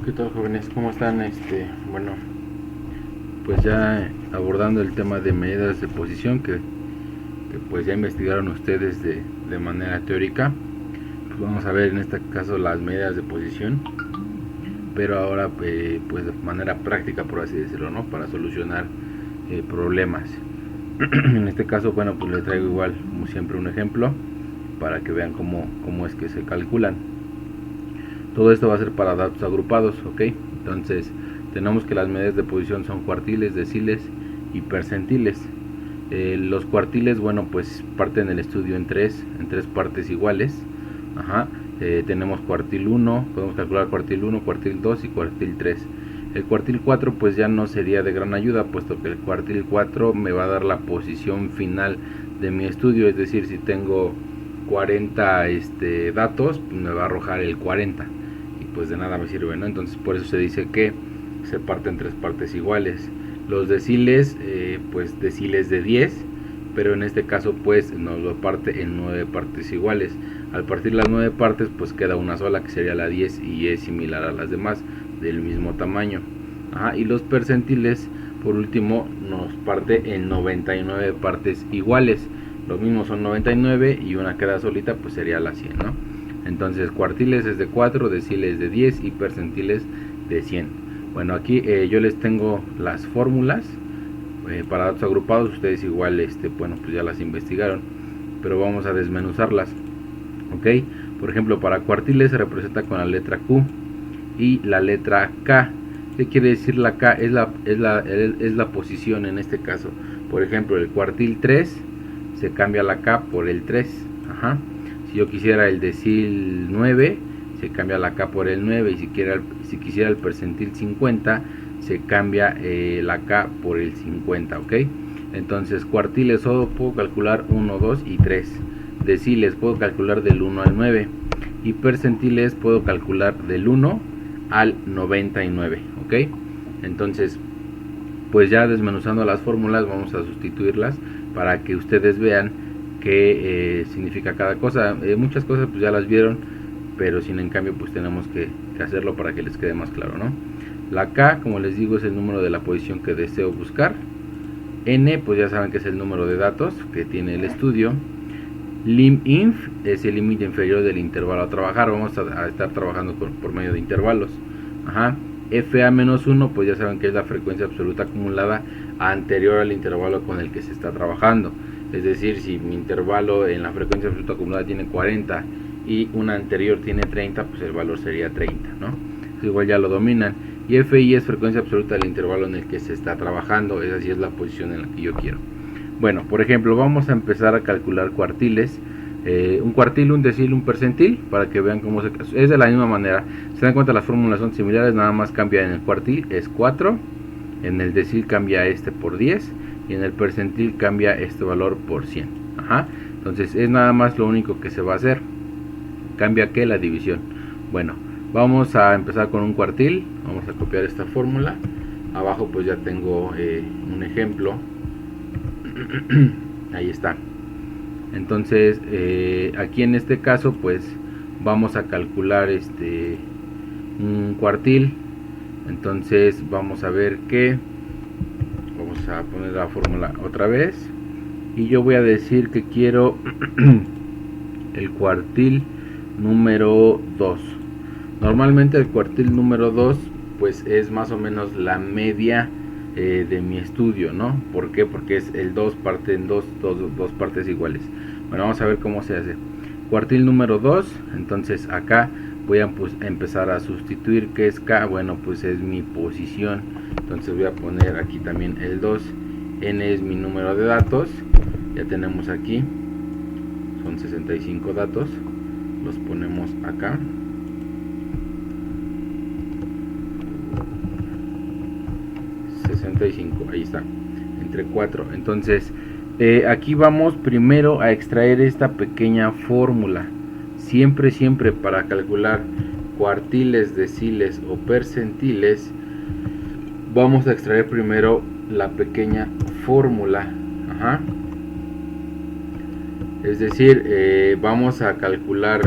¿Qué tal, jóvenes? ¿Cómo están? Bueno, pues ya abordando el tema de medidas de posición que pues ya investigaron ustedes de manera teórica, pues vamos a ver en este caso las medidas de posición, pero ahora pues de manera práctica, por así decirlo, ¿no? Para solucionar problemas. En este caso, bueno, pues les traigo igual, como siempre, un ejemplo para que vean cómo es que se calculan. Todo esto va a ser para datos agrupados, ¿ok? Entonces, tenemos que las medidas de posición son cuartiles, deciles y percentiles. Los cuartiles, bueno, pues parten el estudio en tres partes iguales. Ajá. Tenemos cuartil 1, podemos calcular cuartil 1, cuartil 2 y cuartil 3. El cuartil 4 pues ya no sería de gran ayuda, puesto que el cuartil 4 me va a dar la posición final de mi estudio, es decir, si tengo 40 datos, pues me va a arrojar el 40 y pues de nada me sirve, ¿no? Entonces por eso se dice que se parte en tres partes iguales. Los deciles, pues deciles de 10, pero en este caso pues nos lo parte en 9 partes iguales. Al partir las 9 partes pues queda una sola, que sería la 10, y es similar a las demás, del mismo tamaño. Ajá, y los percentiles, por último, nos parte en 99 partes iguales. Lo mismo, son 99 y una queda solita, pues sería la 100, ¿no? Entonces cuartiles es de 4, deciles de 10 y percentiles de 100. Bueno, aquí yo les tengo las fórmulas para datos agrupados. Ustedes igual bueno, pues ya las investigaron, pero vamos a desmenuzarlas. Ok, por ejemplo, para cuartiles se representa con la letra Q y la letra K. ¿Qué quiere decir la K? Es la posición en este caso. Por ejemplo, el cuartil 3 se cambia la K por el 3. Ajá. Si yo quisiera el decil 9, se cambia la K por el 9. Y si quisiera el percentil 50, se cambia la K por el 50. ¿Ok? Entonces, cuartiles solo puedo calcular 1, 2 y 3. Deciles puedo calcular del 1 al 9. Y percentiles puedo calcular del 1 al 99. ¿Ok? Entonces, pues ya desmenuzando las fórmulas, vamos a sustituirlas para que ustedes vean qué significa cada cosa. Muchas cosas pues ya las vieron, pero sin en cambio pues tenemos que hacerlo para que les quede más claro, ¿no? La K, como les digo, es el número de la posición que deseo buscar. N, pues ya saben que es el número de datos que tiene el estudio. Lim.inf es el límite inferior del intervalo a trabajar. Vamos a estar trabajando por medio de intervalos. Ajá. FA-1, pues ya saben que es la frecuencia absoluta acumulada anterior al intervalo con el que se está trabajando. Es decir, si mi intervalo en la frecuencia absoluta acumulada tiene 40 y una anterior tiene 30, pues el valor sería 30, ¿no? Igual ya lo dominan. Y FI es frecuencia absoluta del intervalo en el que se está trabajando. Esa sí es la posición en la que yo quiero. Bueno, por ejemplo, vamos a empezar a calcular cuartiles. Un cuartil, un decil, un percentil, para que vean cómo es de la misma manera. Se dan cuenta, las fórmulas son similares, nada más cambia en el cuartil, es 4, en el decil cambia por 10 y en el percentil cambia este valor por 100. Ajá. Entonces es nada más lo único que se va a hacer. Cambia que la división. Bueno, vamos a empezar con un cuartil. Vamos a copiar esta fórmula. Abajo pues ya tengo un ejemplo. Ahí está. Entonces aquí en este caso pues vamos a calcular un cuartil. Entonces vamos a ver que vamos a poner la fórmula otra vez y yo voy a decir que quiero el cuartil número 2. Normalmente el cuartil número 2 pues es más o menos la media de mi estudio, ¿no? ¿Por qué? Porque es el 2 parte en dos partes iguales. Bueno, vamos a ver cómo se hace. Cuartil número 2, entonces acá voy a empezar a sustituir. ¿Qué es K? Bueno, pues es mi posición. Entonces voy a poner aquí también el 2. N es mi número de datos. Ya tenemos aquí, son 65 datos. Los ponemos acá. Ahí está, entre 4. Entonces aquí vamos primero a extraer esta pequeña fórmula. Siempre para calcular cuartiles, deciles o percentiles, vamos a extraer primero la pequeña fórmula. Ajá. Es decir, vamos a calcular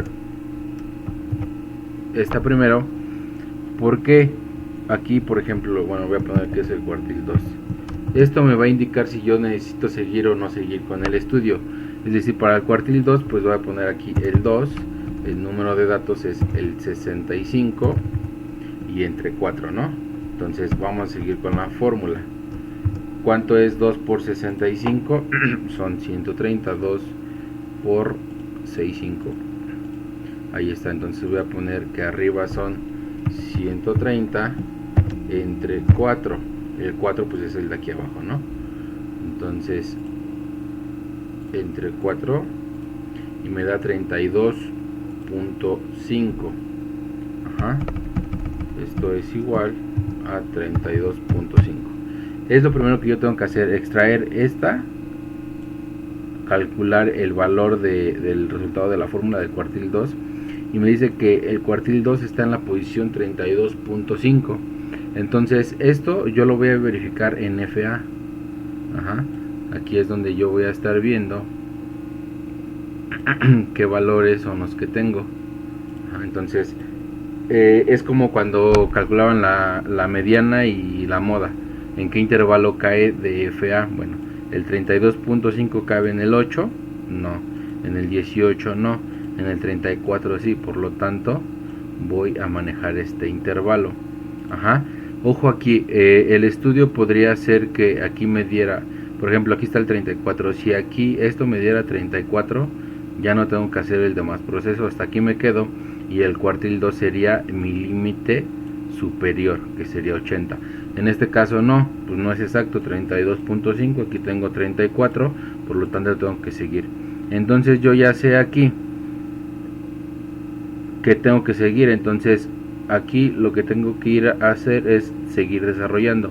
esta primero Porque aquí, por ejemplo, bueno, voy a poner que es el cuartil 2. Esto me va a indicar si yo necesito seguir o no seguir con el estudio. Es decir, para el cuartil 2, pues voy a poner aquí el 2, el número de datos es el 65 y entre 4, ¿no? Entonces vamos a seguir con la fórmula. ¿Cuánto es 2 por 65? Son 130, 2 por 65. Ahí está, entonces voy a poner que arriba son 130 entre 4. El 4 pues es el de aquí abajo, ¿no? Entonces entre 4 y me da 32.5. Ajá. Esto es igual a 32.5. Es lo primero que yo tengo que hacer, extraer esta, calcular el valor del resultado de la fórmula del cuartil 2, y me dice que el cuartil 2 está en la posición 32.5. entonces esto yo lo voy a verificar en FA. Ajá. Aquí es donde yo voy a estar viendo qué valores son los que tengo. Ajá. Entonces es como cuando calculaban la mediana y la moda, en qué intervalo cae de FA. Bueno, el 32.5 cabe en el 8, no, en el 18 no, en el 34 sí, por lo tanto voy a manejar este intervalo. Ajá. Ojo aquí, el estudio podría ser que aquí me diera, por ejemplo, aquí está el 34, si aquí esto me diera 34, ya no tengo que hacer el demás proceso, hasta aquí me quedo, y el cuartil 2 sería mi límite superior, que sería 80. En este caso no, pues no es exacto, 32.5, aquí tengo 34, por lo tanto tengo que seguir. Entonces yo ya sé aquí que tengo que seguir, entonces aquí lo que tengo que ir a hacer es seguir desarrollando.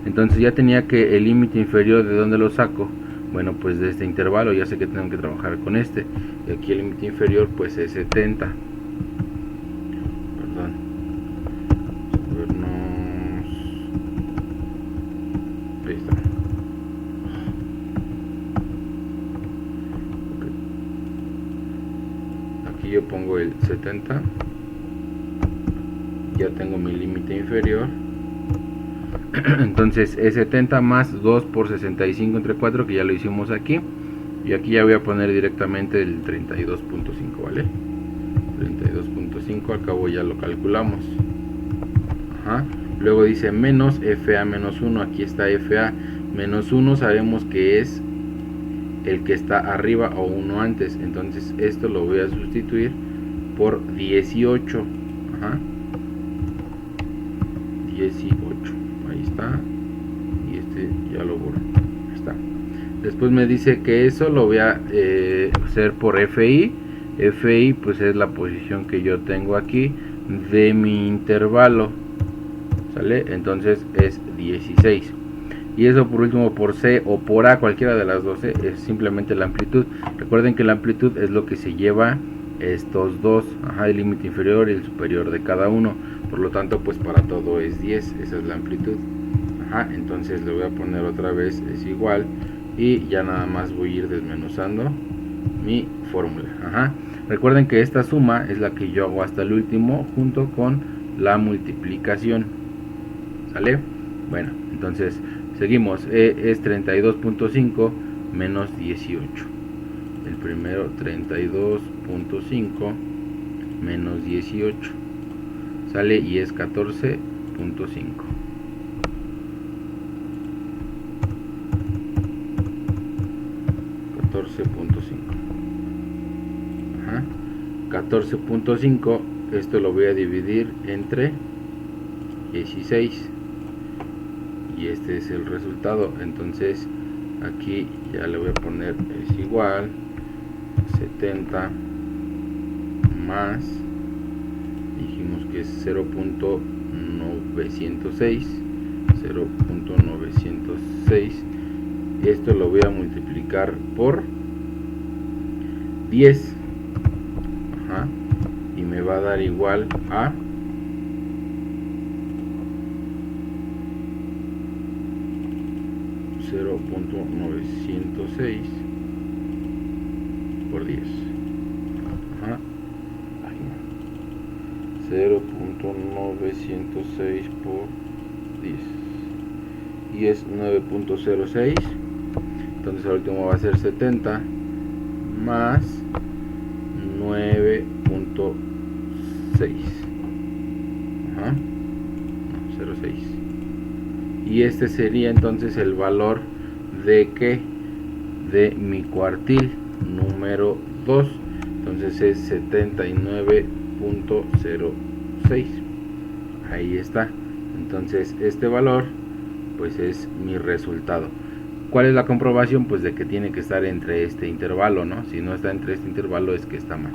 Entonces ya tenía que el límite inferior, ¿de dónde lo saco? Bueno, pues de este intervalo, ya sé que tengo que trabajar con este, y aquí el límite inferior pues es 70. Perdón, ahí está. Okay. Aquí yo pongo el 70, ya tengo mi límite inferior. Entonces es 70 más 2 por 65 entre 4, que ya lo hicimos aquí, y aquí ya voy a poner directamente el 32.5, ¿vale? 32.5, al cabo ya lo calculamos. Ajá. Luego dice menos FA menos 1, aquí está FA menos 1, sabemos que es el que está arriba o uno antes, entonces esto lo voy a sustituir por 18. Ajá. 18, ahí está, y este ya lo borro, ahí está. Después me dice que eso lo voy a hacer por FI. FI pues es la posición que yo tengo aquí de mi intervalo, ¿sale? Entonces es 16. Y eso por último por C o por A, cualquiera de las dos, es simplemente la amplitud. Recuerden que la amplitud es lo que se lleva estos dos, ajá, el límite inferior y el superior de cada uno. Por lo tanto, pues para todo es 10, esa es la amplitud. Ajá, entonces le voy a poner otra vez es igual, y ya nada más voy a ir desmenuzando mi fórmula. Ajá. Recuerden que esta suma es la que yo hago hasta el último junto con la multiplicación, ¿sale? Bueno, entonces seguimos, es 32.5 menos 18. El primero 32.5 menos 18, sale, y es 14.5. 14.5, esto lo voy a dividir entre 16 y este es el resultado. Entonces aquí ya le voy a poner es igual 70 más, dijimos que es 0.906, esto lo voy a multiplicar por 10. Ajá. Y me va a dar igual a 0.906 por 10. Ajá. 0.906 0.906 por 10 y es 9.06. entonces el último va a ser 70 más 9.6, 0.6, y este sería entonces el valor de que de mi cuartil número 2. entonces es 79.06. ahí está. Entonces este valor pues es mi resultado. ¿Cuál es la comprobación? Pues de que tiene que estar entre este intervalo, ¿no? Si no está entre este intervalo es que está mal.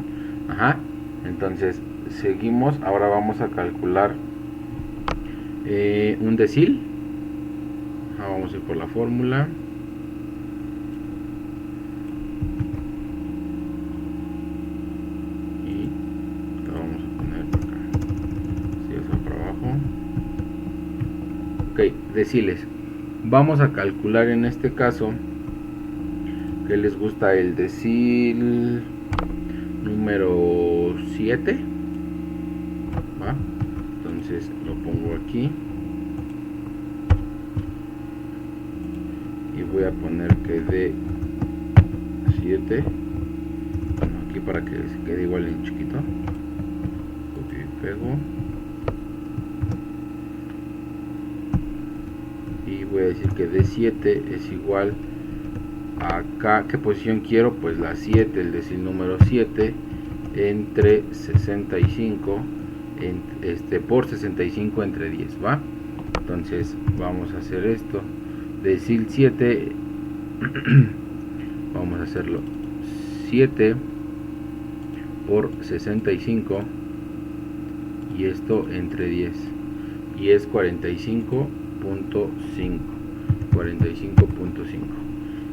Entonces seguimos. Ahora vamos a calcular un decil. Vamos a ir por la fórmula. Y la vamos a poner acá. Si eso para abajo. Ok, deciles. Vamos a calcular en este caso que les gusta el decil número 7. ¿Va? Entonces lo pongo aquí y voy a poner que de 7, bueno, aquí para que se quede igual en chiquito, copio y pego. Y voy a decir que D7 es igual a acá. ¿Qué posición quiero? Pues la 7, el decil número 7 entre 65 por 65 entre 10, ¿va? Entonces vamos a hacer esto. Decil 7 vamos a hacerlo 7 por 65 y esto entre 10 y es 45.5.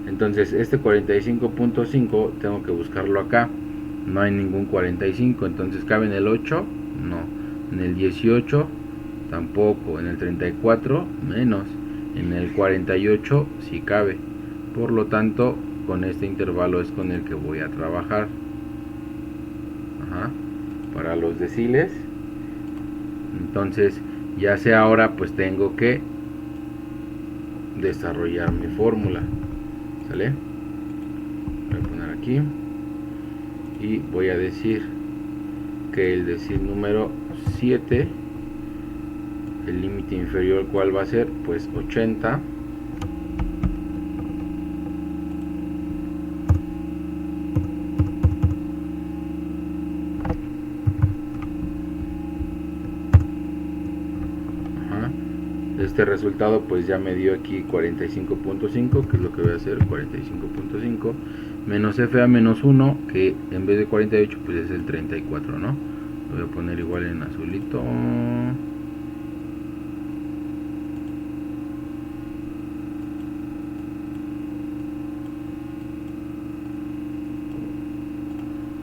Entonces este 45.5 tengo que buscarlo acá. No hay ningún 45. Entonces ¿cabe en el 8? No. En el 18 tampoco. En el 34 menos. En el 48 sí cabe. Por lo tanto con este intervalo es con el que voy a trabajar. Para los deciles. Entonces ya sea ahora pues tengo que desarrollar mi fórmula. ¿Sale? Voy a poner aquí y voy a decir que el decil número 7, el límite inferior, ¿cuál va a ser? Pues 80 este resultado pues ya me dio aquí 45.5, que es lo que voy a hacer, 45.5 menos FA menos 1, que en vez de 48 pues es el 34, ¿no? Lo voy a poner igual en azulito.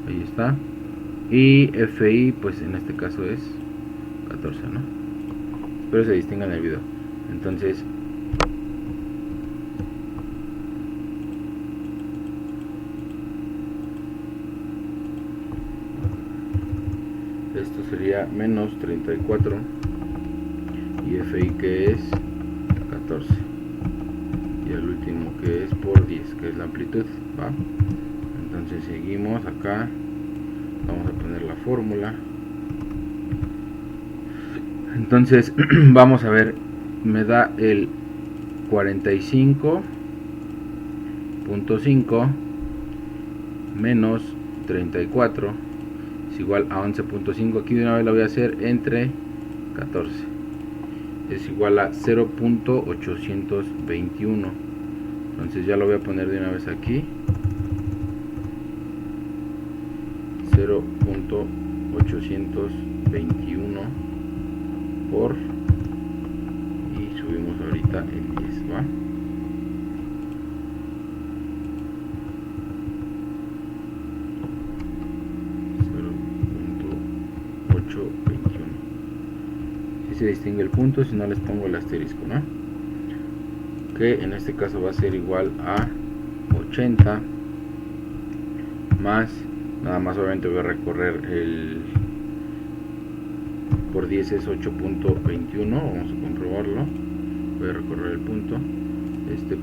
Ahí está. Y FI pues en este caso es 14, ¿no? Espero se distinga en el video. Entonces esto sería menos 34 y FI que es 14 y el último que es por 10, que es la amplitud, ¿va? Entonces seguimos acá. Vamos a poner la fórmula. Entonces vamos a ver, me da el 45.5 menos 34 es igual a 11.5. Aquí de una vez la voy a hacer entre 14, es igual a 0.821. entonces ya lo voy a poner de una vez aquí, 0.821 por, y subimos ahorita el 10, ¿va? Si se distingue el punto, si no les pongo el asterisco, ¿no? Que en este caso va a ser igual a 80 más, nada más obviamente voy a recorrer el por 10 es 8.21, vamos a comprobarlo, voy a recorrer el punto,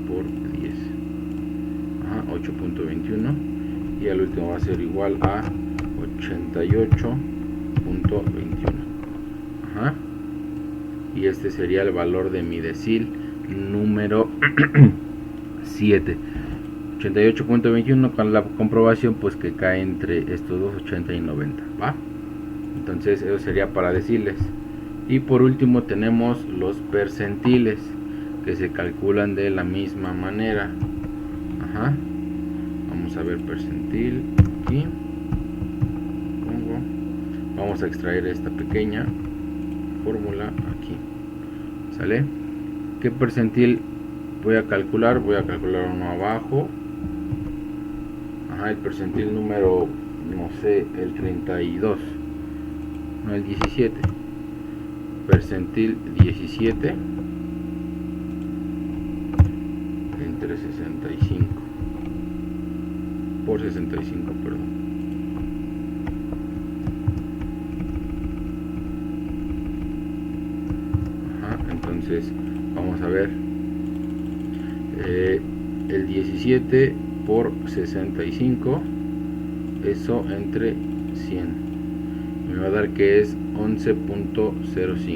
por 10, 8.21, y al último va a ser igual a 88.21, y este sería el valor de mi decil número 7. 88.21, con la comprobación pues que cae entre estos dos, 80 y 90, ¿va? Entonces eso sería para deciles. Y por último tenemos los percentiles, que se calculan de la misma manera. Vamos a ver percentil aquí. Vamos a extraer esta pequeña fórmula aquí. ¿Sale? ¿Qué percentil voy a calcular? Voy a calcular uno abajo. El percentil número, no sé, el 32, no el 17. Percentil 17 entre 65 por 65, perdón. Entonces vamos a ver, el 17 por 65, eso entre 100 me va a dar que es 11.05.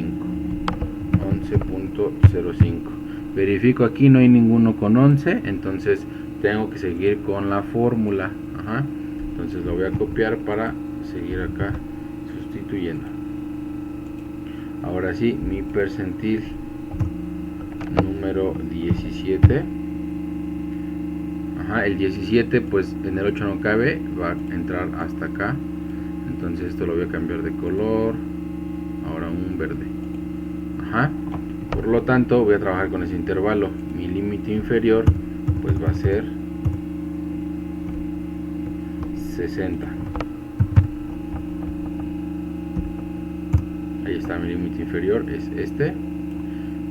Verifico, aquí no hay ninguno con 11, entonces tengo que seguir con la fórmula. Entonces lo voy a copiar para seguir acá sustituyendo. Ahora sí, mi percentil número 17. El 17 pues en el 8 no cabe, va a entrar hasta acá. Entonces esto lo voy a cambiar de color, ahora un verde. Por lo tanto voy a trabajar con ese intervalo. Mi límite inferior pues va a ser 60. Ahí está mi límite inferior, es este,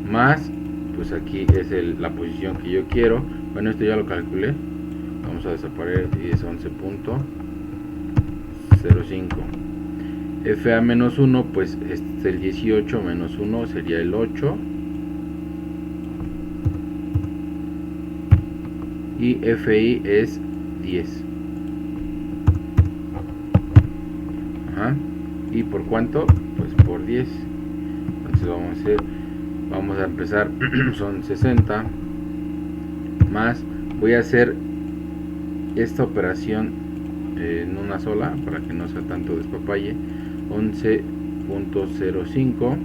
más pues aquí es la posición que yo quiero. Bueno, esto ya lo calculé, vamos a desaparecer y es 11.05. FA menos 1 pues este es el 18, menos 1 sería el 8, y FI es 10. ¿Y por cuánto? Pues por 10. Entonces vamos a empezar son 60 más, voy a hacer esta operación en una sola para que no sea tanto despapalle. 11.05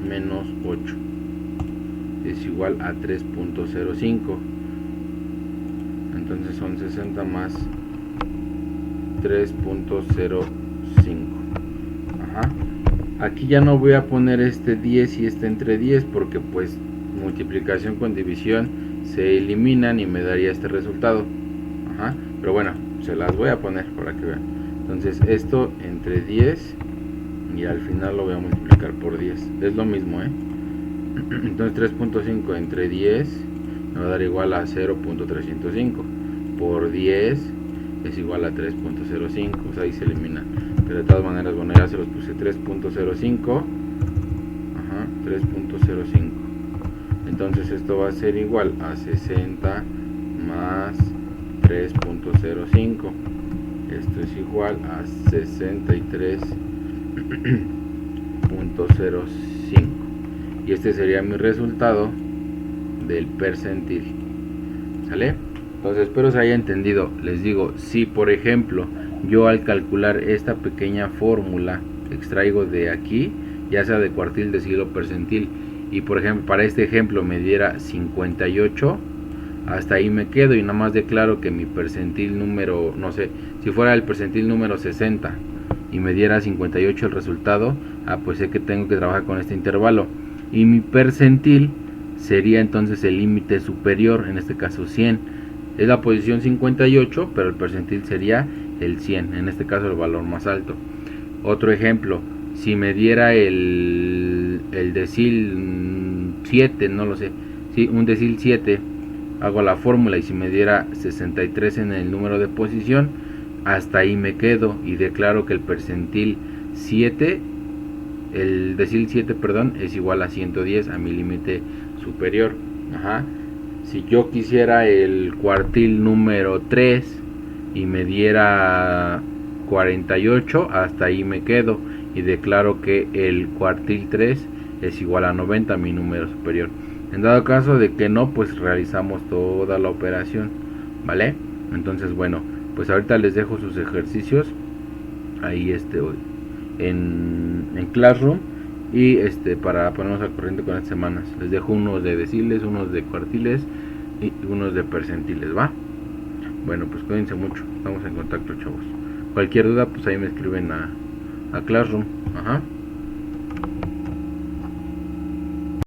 menos 8 es igual a 3.05. entonces son 60 más 3.05. Aquí ya no voy a poner este 10 y este entre 10 porque pues multiplicación con división se eliminan y me daría este resultado. Pero bueno, se las voy a poner para que vean. Entonces esto entre 10 y al final lo voy a multiplicar por 10. Es lo mismo, Entonces 3.5 entre 10 me va a dar igual a 0.305. Por 10 es igual a 3.05. O sea, ahí se elimina. Pero de todas maneras, bueno, ya se los puse 3.05. 3.05. Entonces esto va a ser igual a 60 más 3.05. Esto es igual a 63.05. Y este sería mi resultado del percentil. ¿Sale? Entonces espero se haya entendido. Les digo, si por ejemplo yo al calcular esta pequeña fórmula extraigo de aquí, ya sea de cuartil, decil o percentil, y por ejemplo para este ejemplo me diera 58, hasta ahí me quedo y nada más declaro que mi percentil número, no sé, si fuera el percentil número 60 y me diera 58 el resultado, pues sé que tengo que trabajar con este intervalo, y mi percentil sería entonces el límite superior, en este caso 100. Es la posición 58, pero el percentil sería el 100, en este caso el valor más alto. Otro ejemplo, si me diera el decil 7, no lo sé, sí, un decil 7, hago la fórmula y si me diera 63 en el número de posición, hasta ahí me quedo y declaro que el percentil 7, el decil 7, perdón, es igual a 110 a mi límite superior. Ajá. Si yo quisiera el cuartil número 3 y me diera 48, hasta ahí me quedo y declaro que el cuartil 3 es igual a 90, mi número superior. En dado caso de que no, pues realizamos toda la operación, ¿vale? Entonces, bueno, pues ahorita les dejo sus ejercicios ahí en Classroom, y para ponernos al corriente con las semanas. Les dejo unos de deciles, unos de cuartiles y unos de percentiles, ¿va? Bueno, pues cuídense mucho, estamos en contacto, chavos. Cualquier duda, pues ahí me escriben a Classroom. Ajá.